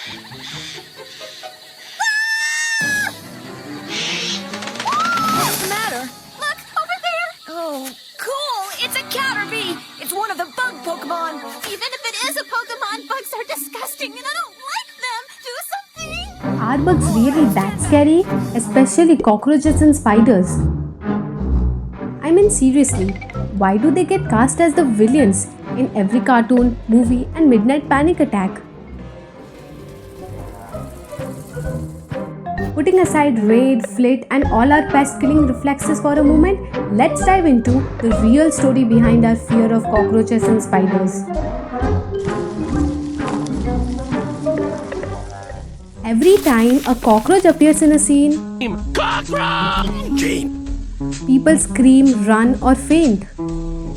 What's the matter? Look, over there! Oh, cool! It's a caterpie! It's one of the bug Pokemon! Even if it is a Pokemon, bugs are disgusting and I don't like them! Do something! Are bugs really that scary? Especially cockroaches and spiders. I mean, seriously, why do they get cast as the villains in every cartoon, movie, and midnight panic attack? Putting aside raid, flit, and all our pest killing reflexes for a moment, let's dive into the real story behind our fear of cockroaches and spiders. Every time a cockroach appears in a scene, people scream, run, or faint.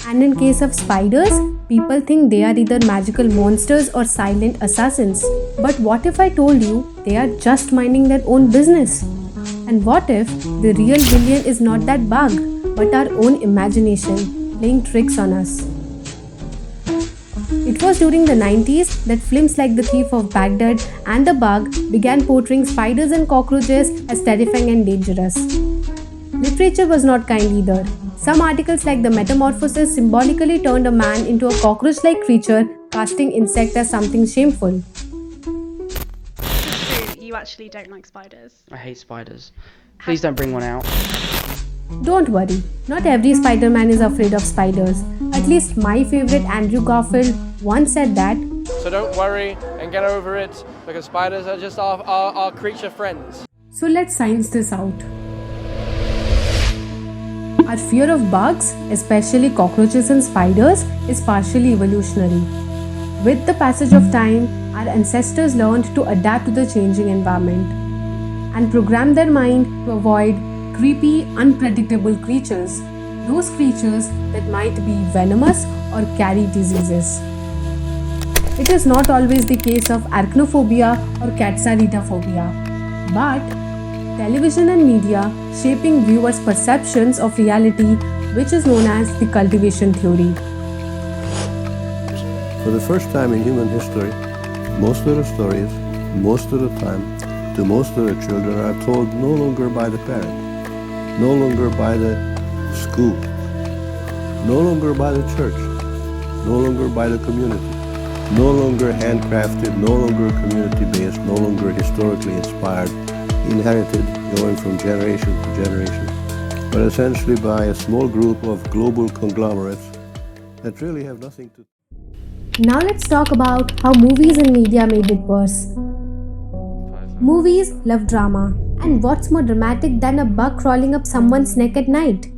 And in case of spiders, people think they are either magical monsters or silent assassins. But what if I told you they are just minding their own business? And what if the real villain is not that bug, but our own imagination playing tricks on us? It was during the 90s that films like The Thief of Baghdad and The Bug began portraying spiders and cockroaches as terrifying and dangerous. Literature was not kind either. Some articles like The Metamorphosis symbolically turned a man into a cockroach-like creature, casting insect as something shameful. So you actually don't like spiders? I hate spiders. Please don't bring one out. Don't worry, not every Spider-Man is afraid of spiders. At least my favorite Andrew Garfield once said that. So don't worry and get over it, because spiders are just our creature friends. So let's science this out. Our fear of bugs, especially cockroaches and spiders, is partially evolutionary. With the passage of time, our ancestors learned to adapt to the changing environment and programmed their mind to avoid creepy, unpredictable creatures, those creatures that might be venomous or carry diseases. It is not always the case of arachnophobia or catsaritaphobia, but television and media shaping viewers' perceptions of reality, which is known as the cultivation theory. For the first time in human history, most of the stories, most of the time, to most of the children are told no longer by the parent, no longer by the school, no longer by the church, no longer by the community, no longer handcrafted, no longer community-based, no longer historically inspired, inherited, going from generation to generation, but essentially by a small group of global conglomerates that really have nothing to... Now let's talk about how movies and media made it worse. Movies love drama, and what's more dramatic than a bug crawling up someone's neck at night?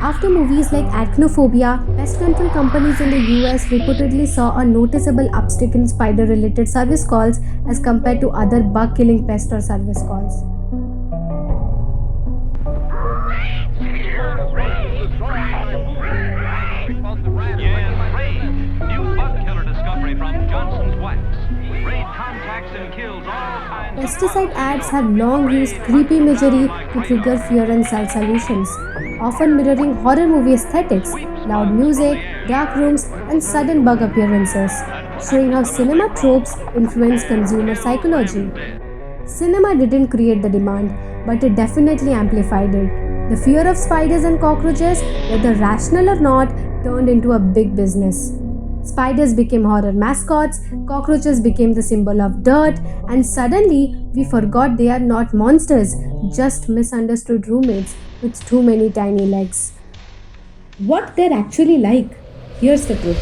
After movies like Arachnophobia, pest control companies in the US reportedly saw a noticeable uptick in spider-related service calls as compared to other bug-killing pest or service calls. Pesticide ads have long used creepy imagery to trigger fear and sell solutions, often mirroring horror movie aesthetics, loud music, dark rooms, and sudden bug appearances, showing how cinema tropes influence consumer psychology. Cinema didn't create the demand, but it definitely amplified it. The fear of spiders and cockroaches, whether rational or not, turned into a big business. Spiders became horror mascots, cockroaches became the symbol of dirt, and suddenly we forgot they are not monsters, just misunderstood roommates with too many tiny legs. What they're actually like? Here's the truth.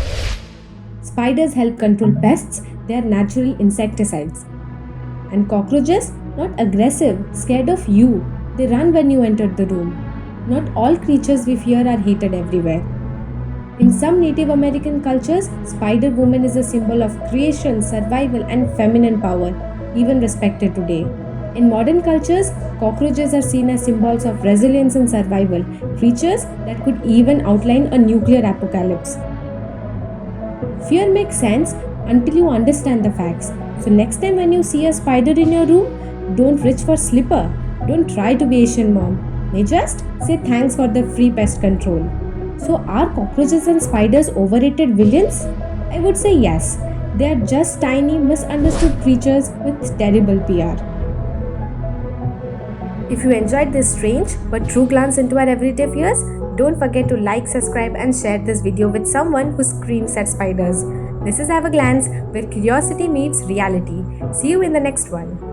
Spiders help control pests, they are natural insecticides. And cockroaches? Not aggressive, scared of you. They run when you enter the room. Not all creatures we fear are hated everywhere. In some Native American cultures, Spider Woman is a symbol of creation, survival, and feminine power, even respected today. In modern cultures, cockroaches are seen as symbols of resilience and survival, creatures that could even outline a nuclear apocalypse. Fear makes sense until you understand the facts. So next time when you see a spider in your room, don't reach for slipper. Don't try to be Asian mom. May just say thanks for the free pest control. So, are cockroaches and spiders overrated villains? I would say yes. They are just tiny, misunderstood creatures with terrible PR. If you enjoyed this strange but true glance into our everyday fears, don't forget to like, subscribe, and share this video with someone who screams at spiders. This is Have a Glance, where curiosity meets reality. See you in the next one.